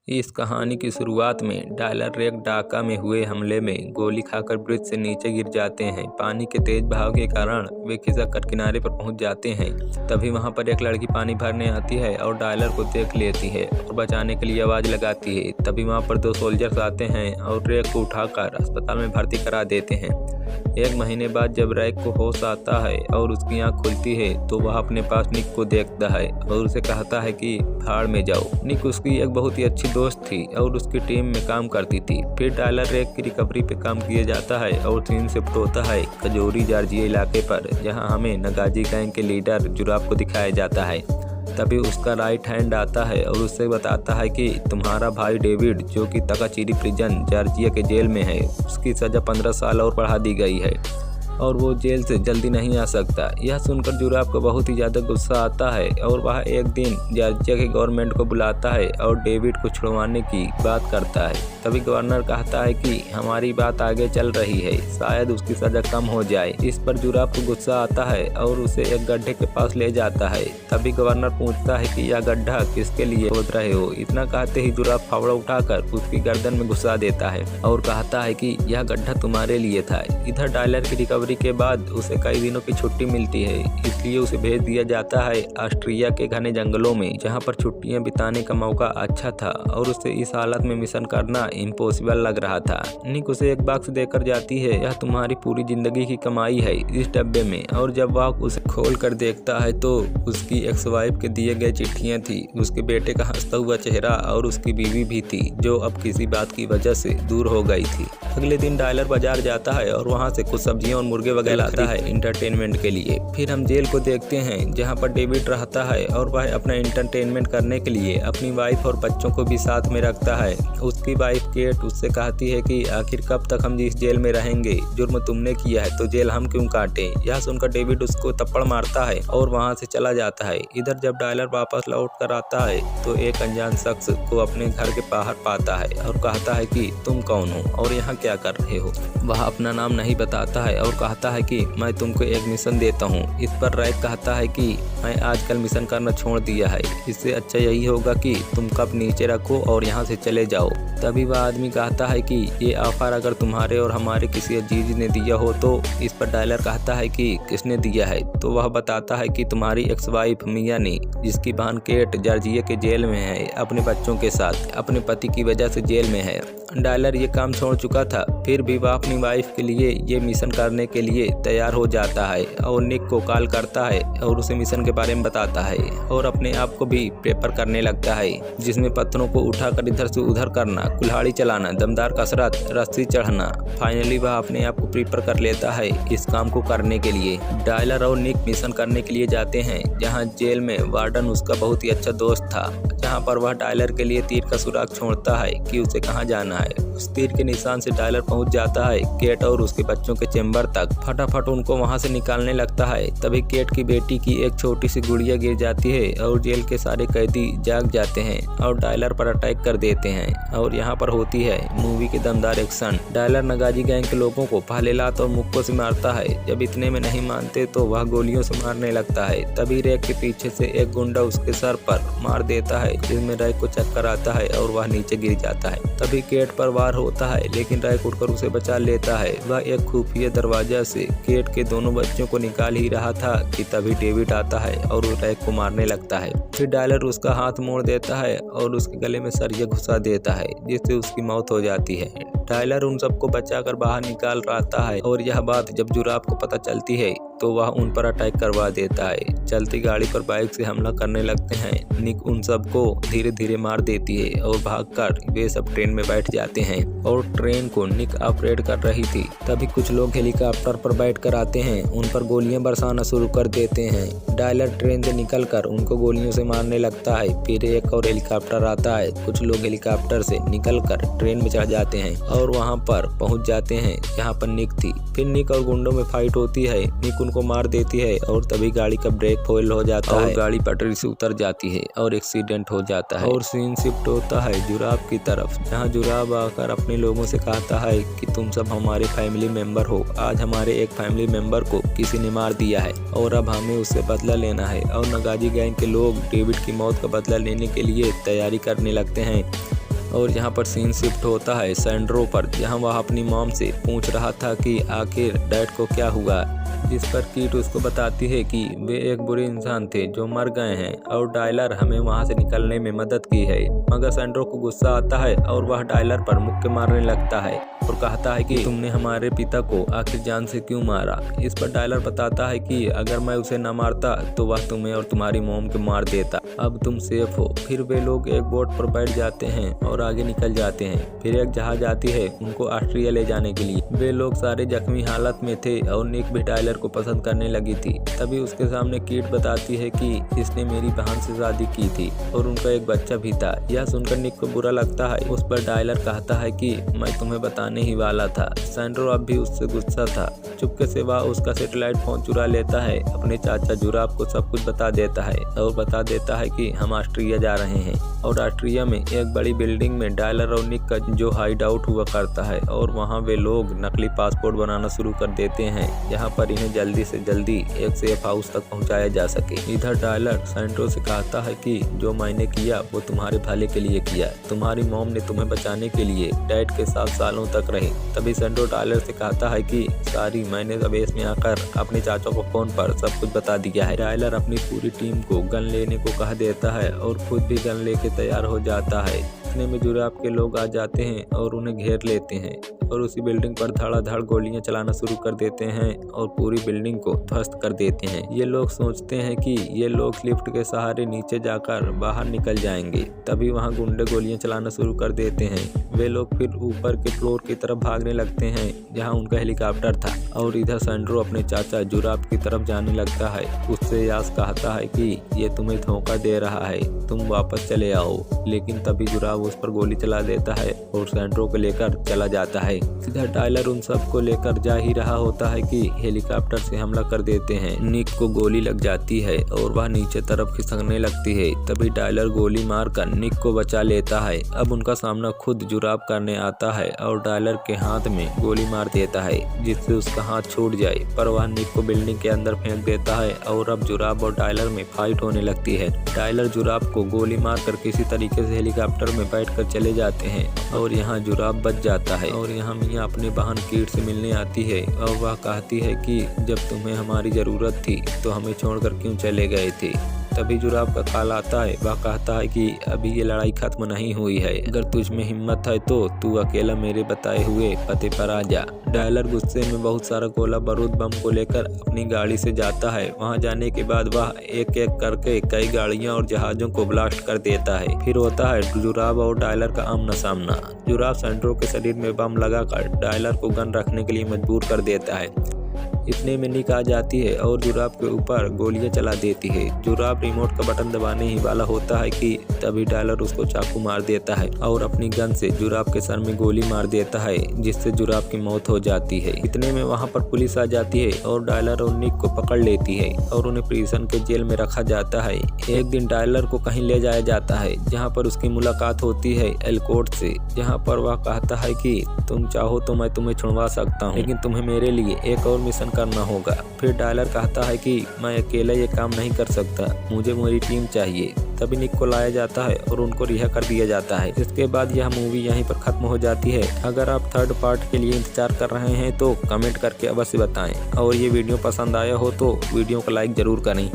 इस कहानी की शुरुआत में डायलर एक ढाका में हुए हमले में गोली खाकर ब्रिज से नीचे गिर जाते हैं। पानी के तेज बहाव के कारण वे खिसक कर किनारे पर पहुंच जाते हैं। तभी वहां पर एक लड़की पानी भरने आती है और डायलर को देख लेती है और बचाने के लिए आवाज़ लगाती है। तभी वहां पर 2 सोल्जर्स आते हैं और रैक को उठाकर अस्पताल में भर्ती करा देते हैं। 1 महीने बाद जब रैक को होश आता है और उसकी आँख खुलती है तो वह अपने पास निक को देखता है और उसे कहता है कि भाड़ में जाओ। निक उसकी एक बहुत ही अच्छी दोस्त थी और उसकी टीम में काम करती थी। फिर डायलर रैक की रिकवरी पे काम किया जाता है और सीन शिफ्ट होता है कजोरी जॉर्जिया इलाके पर, जहां हमें नगाजी गैंग के लीडर जुराब को दिखाया जाता है। तभी उसका राइट हैंड आता है और उससे बताता है कि तुम्हारा भाई डेविड, जो कि तकाचीरी प्रिजन जॉर्जिया के जेल में है, उसकी सज़ा 15 साल और बढ़ा दी गई है और वो जेल से जल्दी नहीं आ सकता। यह सुनकर जुराब को बहुत ही ज़्यादा गुस्सा आता है और वह एक दिन जॉर्जिया के गवर्नमेंट को बुलाता है और डेविड को छुड़वाने की बात करता है। तभी गवर्नर कहता है कि हमारी बात आगे चल रही है, शायद उसकी सज़ा कम हो जाए। इस पर जुराब को गुस्सा आता है और उसे एक गड्ढे के पास ले जाता है। तभी गवर्नर पूछता है कि यह गड्ढा किसके लिए खोद रहे हो। इतना कहते ही जुराब फावड़ा उठाकर उसकी गर्दन में घुसा देता है और कहता है कि यह गड्ढा तुम्हारे लिए था। इधर डायलर की रिकवरी के बाद उसे कई दिनों की छुट्टी मिलती है, इसलिए उसे भेज दिया जाता है ऑस्ट्रिया के घने जंगलों में, जहां पर छुट्टियां बिताने का मौका अच्छा था और उसे इस हालत में मिशन करना इम्पॉसिबल लग रहा था। निक उसे एक बॉक्स देकर जाती है, यह तुम्हारी पूरी जिंदगी की कमाई है इस डब्बे में। और जब वह उसे खोल कर देखता है तो उसकी एक्स वाइफ के दिए गए चिट्ठियां थी, उसके बेटे का हंसता हुआ चेहरा और उसकी बीवी भी थी, जो अब किसी बात की वजह से दूर हो गई थी। अगले दिन डायलर बाजार जाता है और वहां से कुछ सब्जियां और मुर्गे वगैरह लाता है इंटरटेनमेंट के लिए। फिर हम जेल को देखते हैं जहां पर डेविड रहता है और वह अपना इंटरटेनमेंट करने के लिए अपनी वाइफ और बच्चों को भी साथ में रखता है। उसकी वाइफ केट उससे कहती है कि आखिर कब तक हम इस जेल में रहेंगे, जुर्म तुमने किया है तो जेल हम क्यों काटें। यह सुनकर डेविड उसको थप्पड़ मारता है और वहां से चला जाता है। इधर जब डायलर वापस लौट कर आता है तो एक अनजान शख्स को अपने घर के बाहर पाता है और कहता है कि तुम कौन हो और यहाँ क्या कर रहे हो। वह अपना नाम नहीं बताता है और कहता है कि मैं तुमको एक मिशन देता हूँ। इस पर रैक कहता है कि मैं आजकल मिशन करना छोड़ दिया है, इससे अच्छा यही होगा कि तुम कप नीचे रखो और यहाँ से चले जाओ। तभी वह आदमी कहता है कि ये ऑफर अगर तुम्हारे और हमारे किसी अजीज ने दिया हो तो। इस पर डायलर कहता है कि किसने दिया है, तो वह बताता है कि तुम्हारी एक्स वाइफ मिया ने, जिसकी बहन केट जॉर्जिया के जेल में है अपने बच्चों के साथ, अपने पति की वजह से जेल में है। डायलर ये काम छोड़ चुका था, फिर भी वह अपनी वाइफ के लिए ये मिशन करने के लिए तैयार हो जाता है और निक को कॉल करता है और उसे मिशन के बारे में बताता है और अपने आप को भी प्रेपर करने लगता है, जिसमें पत्थरों को उठाकर इधर से उधर करना, कुल्हाड़ी चलाना, दमदार कसरत, रस्सी चढ़ना। फाइनली वह अपने आप को प्रिपेयर कर लेता है इस काम को करने के लिए। डायलर और निक मिशन करने के लिए जाते हैं जहाँ जेल में वार्डन उसका बहुत ही अच्छा दोस्त था, जहाँ पर वह डायलर के लिए तीर का सुराग छोड़ता है कि उसे कहाँ जाना है। उस तीर के निशान से डायलर पहुंच जाता है केट और उसके बच्चों के चेंबर तक। फटाफट उनको वहां से निकालने लगता है। तभी केट की बेटी की एक छोटी सी गुड़िया गिर जाती है और जेल के सारे कैदी जाग जाते हैं और डायलर पर अटैक कर देते हैं और यहाँ पर होती है मूवी की दमदार एक्शन। डायलर नगाजी गैंग के लोगों को पहले लात और मुक्कों से मारता है, जब इतने में नहीं मानते तो वह गोलियों से मारने लगता है। तभी रैक के पीछे से एक गुंडा उसके सर पर मार देता है, जिसमें रैक को चक्कर आता है और वह नीचे गिर जाता है। तभी केट पर वार होता है लेकिन रैक उठकर उसे बचा लेता है। वह एक खुफिया दरवाजा से केट के दोनों बच्चों को निकाल ही रहा था कि तभी डेविड आता है और उस रैक को मारने लगता है। फिर डायलर उसका हाथ मोड़ देता है और उसके गले में सरिया घुसा देता है, जिससे उसकी मौत हो जाती है। डायलर उन सबको बचाकर बाहर निकाल आता है और यह बात जब जुराब को पता चलती है तो वह उन पर अटैक करवा देता है। चलती गाड़ी पर बाइक से हमला करने लगते हैं। निक उन सबको धीरे धीरे मार देती है और भागकर वे सब ट्रेन में बैठ जाते हैं और ट्रेन को निक ऑपरेट कर रही थी। तभी कुछ लोग हेलीकॉप्टर पर बैठकर आते हैं, उन पर गोलियां बरसाना शुरू कर देते हैं। डायलर ट्रेन से निकलकर उनको गोलियों से मारने लगता है। फिर एक और हेलीकॉप्टर आता है, कुछ लोग हेलीकॉप्टर से निकलकर ट्रेन में चढ़ जाते हैं और वहां पर पहुंच जाते हैं जहां पर निक थी। फिर निक और गुंडों में फाइट होती है, निक उनको मार देती है और तभी गाड़ी का ब्रेक फेल हो जाता है, गाड़ी पटरी से उतर जाती है और एक्सीडेंट हो जाता है। और सीन शिफ्ट होता है जुराब की तरफ, जहाँ जुराब आकर अपने लोगों से कहता है कि तुम सब हमारे फैमिली मेंबर हो, आज हमारे एक फैमिली मेंबर को किसी ने मार दिया है और अब हमें उससे बदला लेना है। और नगाजी गैंग के लोग डेविड की मौत का बदला लेने के लिए तैयारी करने लगते हैं। और यहाँ पर सीन शिफ्ट होता है सैंड्रो पर, जहाँ वह अपनी मॉम से पूछ रहा था कि आखिर डैड को क्या हुआ, जिस पर कीट उसको बताती है कि वे एक बुरे इंसान थे जो मर गए हैं और डायलर हमें वहां से निकलने में मदद की है। मगर सैंड्रो को गुस्सा आता है और वह डायलर पर मुक्के मारने लगता है और कहता है कि तुमने हमारे पिता को आखिर जान से क्यों मारा। इस पर डायलर बताता है कि अगर मैं उसे न मारता तो वह तुम्हें और तुम्हारी मॉम को मार देता, अब तुम सेफ हो। फिर वे लोग एक बोट पर बैठ जाते हैं और आगे निकल जाते हैं। फिर एक जहाज आती है उनको ऑस्ट्रिया ले जाने के लिए। वे लोग सारे जख्मी हालत में थे और निक भी डायलर को पसंद करने लगी थी। तभी उसके सामने कीट बताती है कि इसने मेरी बहन से शादी की थी और उनका एक बच्चा भी था। यह सुनकर निक को बुरा लगता है। उस पर डायलर कहता है कि मैं तुम्हें बताने ही वाला था। सैंड्रो अब भी उससे गुस्सा था। चुपके से वह उसका सैटेलाइट फोन चुरा लेता है, अपने चाचा जुराब को सब कुछ बता देता है और बता देता है कि हम ऑस्ट्रिया जा रहे हैं। और ऑस्ट्रिया में एक बड़ी बिल्डिंग में डायलर और निक का जो हाइड आउट हुआ करता है और वहाँ वे लोग नकली पासपोर्ट बनाना शुरू कर देते हैं, जहाँ पर इन्हें जल्दी से जल्दी एक सेफ हाउस तक पहुँचाया जा सके। इधर डायलर सैंड्रो से कहता है कि जो मैंने किया वो तुम्हारे भले के लिए किया, तुम्हारी मॉम ने तुम्हें बचाने के लिए डैड के साथ सालों तक रही। तभी सैंड्रो डायलर से कहता है कि सारी मैंने अवेश में आकर अपने चाचा को फोन पर सब कुछ बता दिया है। डायलर अपनी पूरी टीम को गन लेने को कह देता है और खुद भी गन लेके तैयार हो जाता है। इतने में जुराब के लोग आ जाते हैं और उन्हें घेर लेते हैं और उसी बिल्डिंग पर धड़ाधड़ गोलियां चलाना शुरू कर देते हैं और पूरी बिल्डिंग को ध्वस्त कर देते हैं। ये लोग सोचते हैं कि ये लोग लिफ्ट के सहारे नीचे जाकर बाहर निकल जाएंगे। तभी वहां गुंडे गोलियां चलाना शुरू कर देते हैं। वे लोग फिर ऊपर के फ्लोर की तरफ भागने लगते हैं जहाँ उनका हेलीकॉप्टर था और इधर सैंड्रो अपने चाचा जुराब की तरफ जाने लगता है। उससे यास कहता है कि ये तुम्हें धोखा दे रहा है, तुम वापस चले आओ। लेकिन तभी जुराब उस पर गोली चला देता है और सैंड्रो को लेकर चला जाता है। इधर टाइलर उन सबको लेकर जा ही रहा होता है कि हेलीकॉप्टर से हमला कर देते हैं। निक को गोली लग जाती है और वह नीचे तरफ खिसकने लगती है। तभी टाइलर गोली मारकर निक को बचा लेता है। अब उनका सामना खुद जुराब करने आता है और टाइलर के हाथ में गोली मार देता है जिससे उसका हाथ छूट जाए, पर वह निक को बिल्डिंग के अंदर फेंक देता है और अब जुराब और टाइलर में फाइट होने लगती है। टाइलर जुराब को गोली मारकर किसी तरीके से हेलीकॉप्टर में बैठकर चले जाते हैं और यहाँ जुराब बच जाता है। और यहाँ मियाँ अपनी बहन कीट से मिलने आती है और वह कहती है कि जब तुम्हें हमारी जरूरत थी तो हमें छोड़कर क्यों चले गए थे। तभी जुराब का ख्याल आता है। वह कहता है कि अभी ये लड़ाई खत्म नहीं हुई है, अगर तुझ में हिम्मत है तो तू अकेला मेरे बताए हुए पते पर आ जा। डायलर गुस्से में बहुत सारा गोला बारूद बम को लेकर अपनी गाड़ी से जाता है। वहां जाने के बाद वह एक एक करके कई गाड़ियां और जहाजों को ब्लास्ट कर देता है। फिर होता है जुराब और डायलर का आमना सामना। जुराब सैंड्रो के शरीर में बम लगाकर डायलर को गन रखने के लिए मजबूर कर देता है। इतने में निक आ जाती है और जुराब के ऊपर गोलियां चला देती है। जुराब रिमोट का बटन दबाने ही वाला होता है कि तभी डायलर उसको चाकू मार देता है और अपनी गन से जुराब के सर में गोली मार देता है जिससे जुराब की मौत हो जाती है। इतने में वहां पर पुलिस आ जाती है और डायलर और निक को पकड़ लेती है और उन्हें प्रिजन के जेल में रखा जाता है। एक दिन डायलर को कहीं ले जाया जाता है जहाँ पर उसकी मुलाकात होती है एलकोर्ट से, जहाँ पर वह कहता है कि तुम चाहो तो मैं तुम्हें छुड़वा सकता हूँ, लेकिन तुम्हें मेरे लिए एक और मिशन करना होगा। फिर डायलर कहता है कि मैं अकेला ये काम नहीं कर सकता, मुझे मेरी टीम चाहिए। तभी निक को लाया जाता है और उनको रिहा कर दिया जाता है। इसके बाद यह मूवी यहीं पर खत्म हो जाती है। अगर आप थर्ड पार्ट के लिए इंतजार कर रहे हैं तो कमेंट करके अवश्य बताएं और ये वीडियो पसंद आया हो तो वीडियो को लाइक जरूर करें।